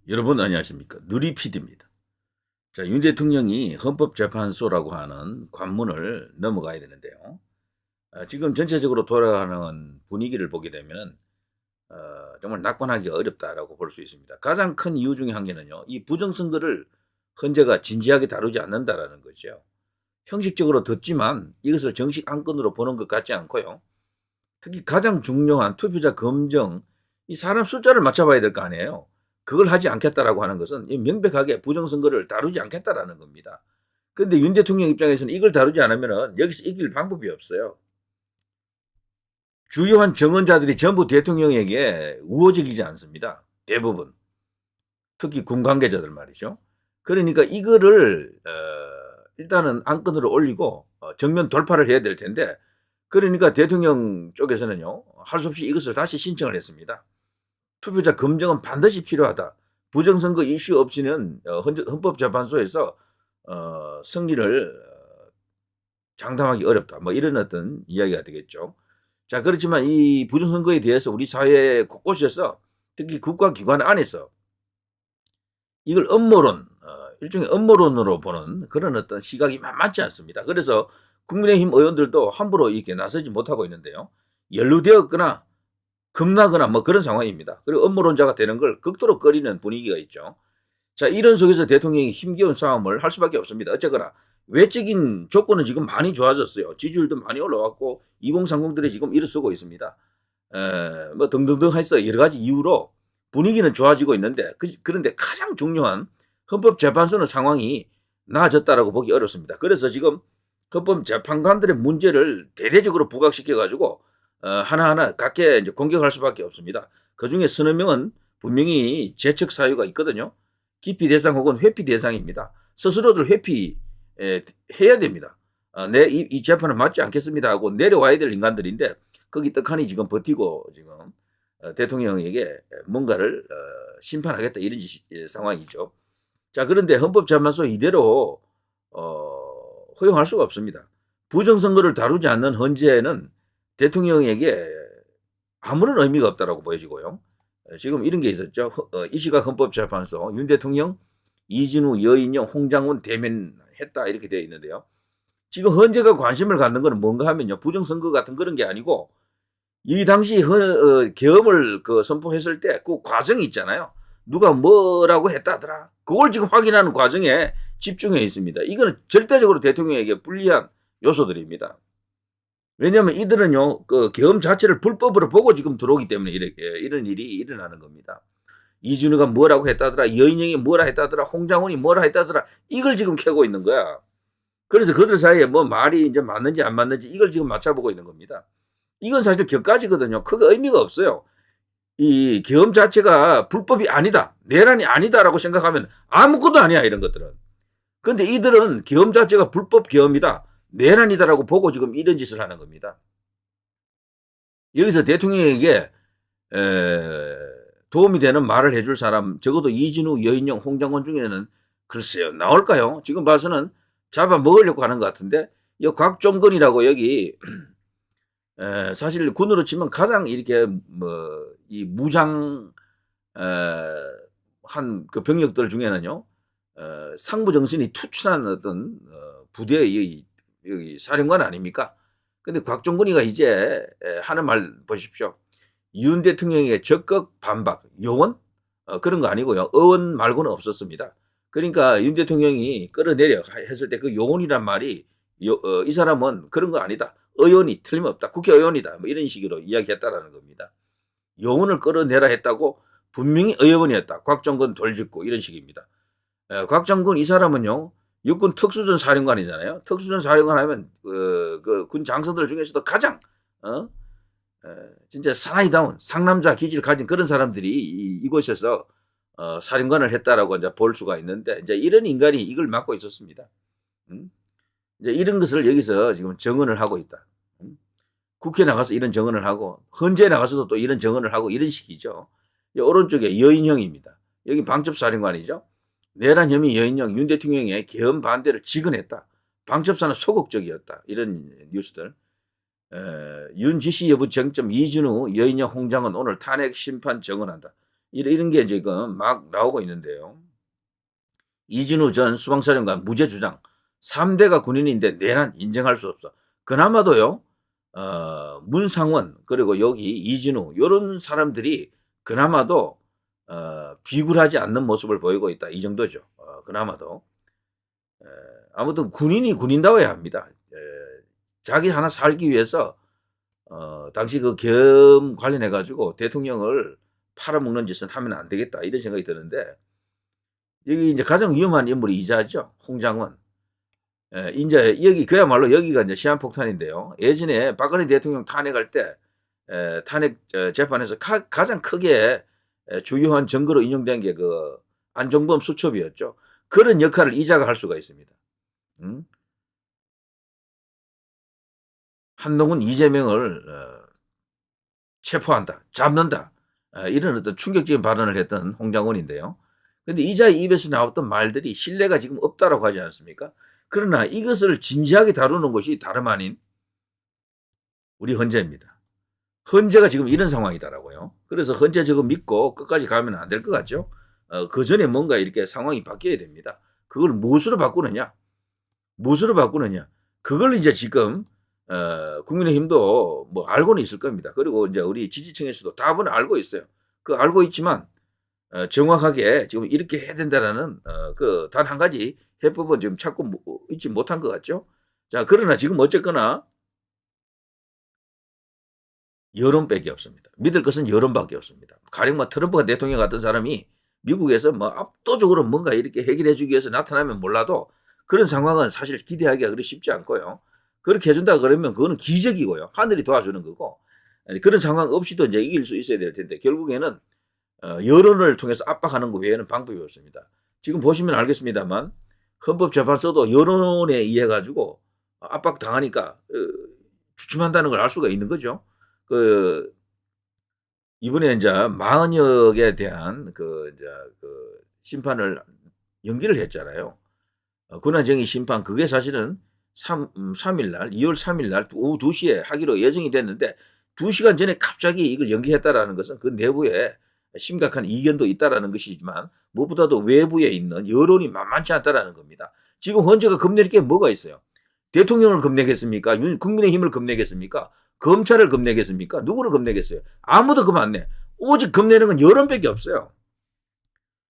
여러분 안녕하십니까. 누리PD입니다. 자, 윤 대통령이 헌법재판소라고 하는 관문을 넘어가야 되는데요. 지금 전체적으로 돌아가는 분위기를 보게 되면 정말 낙관하기가 어렵다라고 볼 수 있습니다. 가장 큰 이유 중에 한 개는요. 이 부정선거를 헌재가 진지하게 다루지 않는다라는 거죠. 형식적으로 듣지만 이것을 정식 안건으로 보는 것 같지 않고요. 특히 가장 중요한 투표자 검정, 이 사람 숫자를 맞춰봐야 될 거 아니에요. 그걸 하지 않겠다라고 하는 것은 명백하게 부정선거를 다루지 않겠다라는 겁니다. 그런데 윤 대통령 입장에서는 이걸 다루지 않으면 여기서 이길 방법이 없어요. 주요한 정언자들이 전부 대통령에게 우호적이지 않습니다. 대부분. 특히 군 관계자들 말이죠. 그러니까 이거를 일단은 안건으로 올리고 정면 돌파를 해야 될 텐데, 그러니까 대통령 쪽에서는요, 할 수 없이 이것을 다시 신청을 했습니다. 투표자 검증은 반드시 필요하다. 부정선거 이슈 없이는 헌법재판소에서 승리를 장담하기 어렵다. 뭐 이런 어떤 이야기가 되겠죠. 자, 그렇지만 이 부정선거에 대해서 우리 사회 곳곳에서 특히 국가기관 안에서 이걸 음모론, 일종의 음모론으로 보는 그런 어떤 시각이 만만치 않습니다. 그래서 국민의힘 의원들도 함부로 이렇게 나서지 못하고 있는데요. 연루되었거나 겁나거나 뭐 그런 상황입니다. 그리고 음모론자가 되는 걸 극도로 꺼리는 분위기가 있죠. 자, 이런 속에서 대통령이 힘겨운 싸움을 할 수밖에 없습니다. 어쨌거나 외적인 조건은 지금 많이 좋아졌어요. 지지율도 많이 올라왔고 2030들이 지금 일어서고 있습니다. 뭐 등등등 해서 여러 가지 이유로 분위기는 좋아지고 있는데 그런데 가장 중요한 헌법재판소는 상황이 나아졌다라고 보기 어렵습니다. 그래서 지금 헌법재판관들의 문제를 대대적으로 부각시켜가지고 하나하나 각계 이제 공격할 수밖에 없습니다. 그 중에 서너 명은 분명히 재척 사유가 있거든요. 기피 대상 혹은 회피 대상입니다. 스스로들 회피 해야 됩니다. 이 재판은 맞지 않겠습니다 하고 내려와야 될 인간들인데 거기 떡하니 지금 버티고 지금 대통령에게 뭔가를 심판하겠다 이런 상황이죠. 자, 그런데 헌법재판소 이대로 허용할 수가 없습니다. 부정선거를 다루지 않는 헌재는 대통령에게 아무런 의미가 없다라고 보여지고요. 지금 이런 게 있었죠. 이 시각 헌법재판소 윤 대통령, 이진우, 여인영, 홍장훈 대면했다 이렇게 되어 있는데요. 지금 헌재가 관심을 갖는 것은 뭔가 하면요. 부정선거 같은 그런 게 아니고 이 당시 계엄을 선포했을 때 그 과정이 있잖아요. 누가 뭐라고 했다더라. 그걸 지금 확인하는 과정에 집중해 있습니다. 이거는 절대적으로 대통령에게 불리한 요소들입니다. 왜냐하면 이들은요, 그 계엄 자체를 불법으로 보고 지금 들어오기 때문에 이런 일이 일어나는 겁니다. 이준우가 뭐라고 했다더라, 여인영이 뭐라 했다더라, 홍장훈이 뭐라 했다더라, 이걸 지금 캐고 있는 거야. 그래서 그들 사이에 뭐 말이 이제 맞는지 안 맞는지 이걸 지금 맞춰보고 있는 겁니다. 이건 사실 격가지거든요. 크게 의미가 없어요. 이 계엄 자체가 불법이 아니다, 내란이 아니다라고 생각하면 아무것도 아니야, 이런 것들은. 그런데 이들은 계엄 자체가 불법 계엄이다, 내란이다라고 보고 지금 이런 짓을 하는 겁니다. 여기서 대통령에게 도움이 되는 말을 해줄 사람, 적어도 이진우, 여인영, 홍장관 중에는 글쎄요, 나올까요? 지금 봐서는 잡아먹으려고 하는 것 같은데, 이 곽종근이라고 여기 사실 군으로 치면 가장 이렇게 이 무장 한 그 병력들 중에는요, 상부 정신이 투철한 어떤 부대의 여기 사령관 아닙니까? 근데 곽종근이가 이제 하는 말 보십시오. 윤 대통령에게 적극 반박, 요원? 그런 거 아니고요. 어원 말고는 없었습니다. 그러니까 윤 대통령이 끌어내려 했을 때 그 요원이란 말이 이 사람은 그런 거 아니다, 의원이 틀림없다, 국회의원이다, 뭐 이런 식으로 이야기했다라는 겁니다. 요원을 끌어내라 했다고 분명히 의원이었다, 곽종근 돌직구 이런 식입니다. 곽종근 이 사람은요, 육군 특수전 사령관이잖아요. 특수전 사령관 하면 그 군 장성들 중에서도 가장 진짜 사나이다운 상남자 기질을 가진 그런 사람들이 이곳에서 사령관을 했다라고 이제 볼 수가 있는데, 이제 이런 인간이 이걸 맡고 있었습니다. 이제 이런 것을 여기서 지금 정언을 하고 있다. 국회 나가서 이런 정언을 하고 헌재에 나가서도 또 이런 정언을 하고 이런 식이죠. 오른쪽에 여인형입니다. 여기 방첩사령관이죠. 내란 혐의 여인형, 윤 대통령의 계엄 반대를 직언했다, 방첩사는 소극적이었다, 이런 뉴스들. 윤 지시 여부 쟁점, 이진우, 여인영, 홍장은 오늘 탄핵 심판 정언한다. 이런 게 지금 막 나오고 있는데요. 이진우 전 수방사령관 무죄 주장. 3대가 군인인데 내란 인정할 수 없어. 그나마도요. 문상원 그리고 여기 이진우 이런 사람들이 그나마도 비굴하지 않는 모습을 보이고 있다. 이 정도죠. 그나마도. 아무튼 군인이 군인다워야 합니다. 자기 하나 살기 위해서 당시 그 계엄 관련해 가지고 대통령을 팔아먹는 짓은 하면 안 되겠다 이런 생각이 드는데 여기 이제 가장 위험한 인물이 이자죠. 홍장원. 이제 여기 그야말로 여기가 이제 시한폭탄인데요. 예전에 박근혜 대통령 탄핵할 때 탄핵 재판에서 가장 크게 주요한 증거로 인용된 게 그 안종범 수첩이었죠. 그런 역할을 이자가 할 수가 있습니다. 한동훈 이재명을 체포한다, 잡는다 이런 어떤 충격적인 발언을 했던 홍장원인데요. 근데 이자의 입에서 나왔던 말들이 신뢰가 지금 없다라고 하지 않습니까? 그러나 이것을 진지하게 다루는 것이 다름 아닌 우리 헌재입니다. 헌재가 지금 이런 상황이다라고요. 그래서 헌재 저거 믿고 끝까지 가면 안 될 것 같죠? 그 전에 뭔가 이렇게 상황이 바뀌어야 됩니다. 그걸 무엇으로 바꾸느냐? 무엇으로 바꾸느냐? 그걸 이제 지금 국민의힘도 뭐 알고는 있을 겁니다. 그리고 이제 우리 지지층에서도 답은 알고 있어요. 그 알고 있지만 정확하게 지금 이렇게 해야 된다라는 그 단 한 가지 해법은 지금 찾고 있지 못한 것 같죠. 자, 그러나 지금 어쨌거나 여론밖에 없습니다. 믿을 것은 여론밖에 없습니다. 가령 뭐 트럼프가 대통령 같은 사람이 미국에서 뭐 압도적으로 뭔가 이렇게 해결해 주기 위해서 나타나면 몰라도 그런 상황은 사실 기대하기가 그리 쉽지 않고요. 그렇게 해준다 그러면 그거는 기적이고요. 하늘이 도와주는 거고 그런 상황 없이도 이제 이길 수 있어야 될 텐데 결국에는 여론을 통해서 압박하는 것 외에는 방법이 없습니다. 지금 보시면 알겠습니다만 헌법재판소도 여론에 의해 가지고 압박당하니까 주춤한다는 걸 알 수가 있는 거죠. 그 이번에 이제 40여 개에 대한 그 심판을 연기를 했잖아요. 권한쟁의 심판 그게 사실은 3일 날 2월 3일 날 오후 2시에 하기로 예정이 됐는데 2시간 전에 갑자기 이걸 연기했다라는 것은 그 내부에 심각한 이견도 있다라는 것이지만 무엇보다도 외부에 있는 여론이 만만치 않다라는 겁니다. 지금 헌재가 겁낼 게 뭐가 있어요? 대통령을 겁내겠습니까? 국민의힘을 겁내겠습니까? 검찰을 겁내겠습니까? 누구를 겁내겠어요? 아무도 겁 안 내. 오직 겁내는 건 여론밖에 없어요.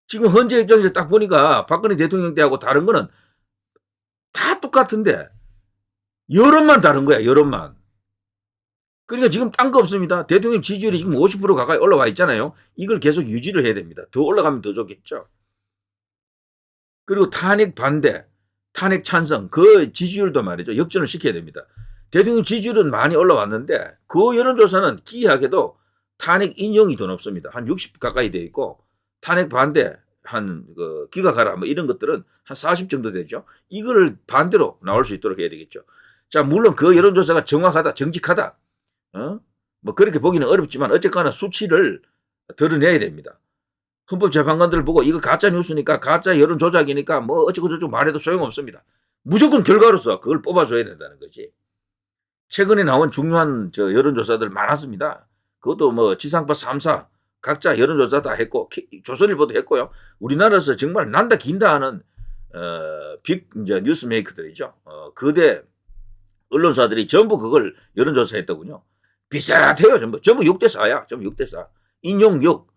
지금 헌재 입장에서 딱 보니까 박근혜 대통령 때하고 다른 거는 다 똑같은데 여론만 다른 거야. 여론만. 그러니까 지금 딴 거 없습니다. 대통령 지지율이 지금 50% 가까이 올라와 있잖아요. 이걸 계속 유지를 해야 됩니다. 더 올라가면 더 좋겠죠. 그리고 탄핵 반대, 탄핵 찬성 그 지지율도 말이죠. 역전을 시켜야 됩니다. 대통령 지지율은 많이 올라왔는데 그 여론조사는 기이하게도 탄핵 인용이 더 높습니다. 한 60 가까이 돼 있고 탄핵 반대 한 기각하라 뭐 이런 것들은 한 40 정도 되죠. 이걸 반대로 나올 수 있도록 해야 되겠죠. 자, 물론 그 여론조사가 정확하다, 정직하다. 뭐 그렇게 보기는 어렵지만 어쨌거나 수치를 드러내야 됩니다. 헌법재판관들을 보고 이거 가짜 뉴스니까 가짜 여론 조작이니까 뭐 어쩌고 저쩌고 말해도 소용없습니다. 무조건 결과로서 그걸 뽑아줘야 된다는 거지. 최근에 나온 중요한 여론조사들 많았습니다. 그것도 뭐 지상파 3사 각자 여론조사 다 했고 조선일보도 했고요. 우리나라에서 정말 난다 긴다 하는 빅 이제 뉴스메이커들이죠. 거대 언론사들이 전부 그걸 여론조사했더군요. 비슷해요. 전부 6대 4야. 전부 6대 4. 인용 6,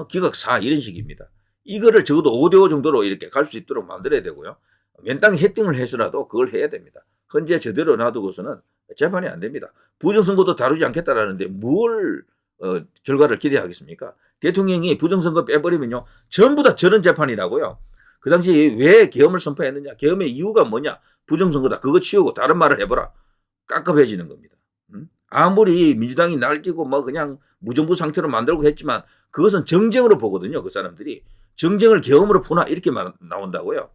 기각 4 이런 식입니다. 이거를 적어도 5대 5 정도로 이렇게 갈 수 있도록 만들어야 되고요. 맨땅에 헤딩을 해서라도 그걸 해야 됩니다. 헌재 저대로 놔두고서는 재판이 안 됩니다. 부정선거도 다루지 않겠다라는데 뭘 결과를 기대하겠습니까? 대통령이 부정선거 빼버리면요. 전부 다 저런 재판이라고요. 그 당시 왜 계엄을 선포했느냐. 계엄의 이유가 뭐냐. 부정선거다. 그거 치우고 다른 말을 해보라. 깝깝해지는 겁니다. 아무리 민주당이 날뛰고 뭐 그냥 무정부 상태로 만들고 했지만 그것은 정쟁으로 보거든요. 그 사람들이. 정쟁을 계엄으로 푸나 이렇게 나온다고요.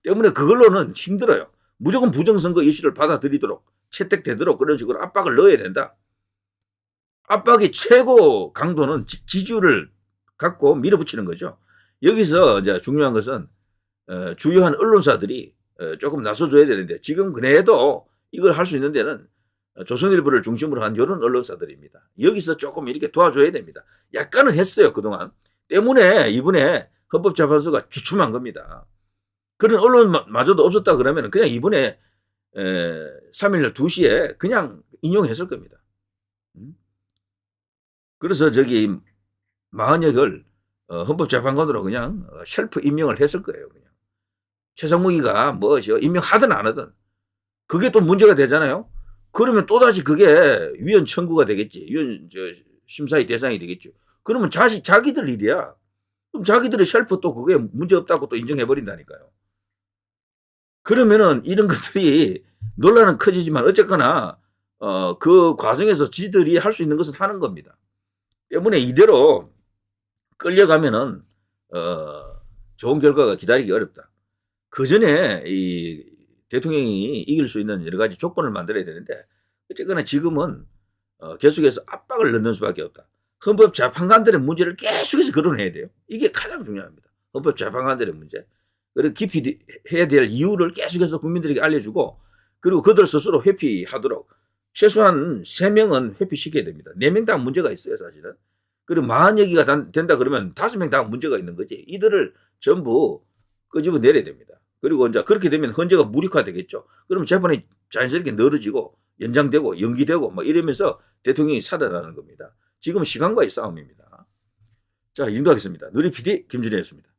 때문에 그걸로는 힘들어요. 무조건 부정선거 이슈를 받아들이도록 채택되도록 그런 식으로 압박을 넣어야 된다. 압박의 최고 강도는 지지율을 갖고 밀어붙이는 거죠. 여기서 이제 중요한 것은 주요한 언론사들이 조금 나서줘야 되는데 지금 그래도 이걸 할 수 있는 데는 조선일보를 중심으로 한 이런 언론사들입니다. 여기서 조금 이렇게 도와줘야 됩니다. 약간은 했어요. 그동안. 때문에 이번에 헌법재판소가 주춤한 겁니다. 그런 언론마저도 없었다 그러면 그냥 이번에 3일 2시에 그냥 인용했을 겁니다. 그래서 저기 마흔역을 헌법재판관으로 그냥 셀프 임명을 했을 거예요. 그냥 최상무기가 뭐 임명하든 안 하든 그게 또 문제가 되잖아요. 그러면 또다시 그게 위헌 청구가 되겠지. 위헌 심사의 대상이 되겠죠. 그러면 자기들 일이야. 그럼 자기들의 셀프 또 그게 문제 없다고 또 인정해버린다니까요. 그러면은 이런 것들이 논란은 커지지만 어쨌거나 그 과정에서 지들이 할 수 있는 것은 하는 겁니다. 때문에 이대로 끌려가면은 좋은 결과가 기다리기 어렵다. 그 전에 이 대통령이 이길 수 있는 여러 가지 조건을 만들어야 되는데 어쨌거나 지금은 계속해서 압박을 넣는 수밖에 없다. 헌법재판관들의 문제를 계속해서 거론해야 돼요. 이게 가장 중요합니다. 헌법재판관들의 문제. 그리고 깊이 해야 될 이유를 계속해서 국민들에게 알려주고 그리고 그들 스스로 회피하도록 최소한 3명은 회피시켜야 됩니다. 4명 다 문제가 있어요, 사실은. 그리고 40여기가 된다 그러면 5명 다 문제가 있는 거지. 이들을 전부 끄집어 내려야 됩니다. 그리고 이제 그렇게 되면 헌재가 무력화되겠죠. 그러면 재판이 자연스럽게 늘어지고 연장되고 연기되고 뭐 이러면서 대통령이 살아나는 겁니다. 지금 시간과의 싸움입니다. 자, 이 정도 하겠습니다. 누리 PD 김준혜였습니다.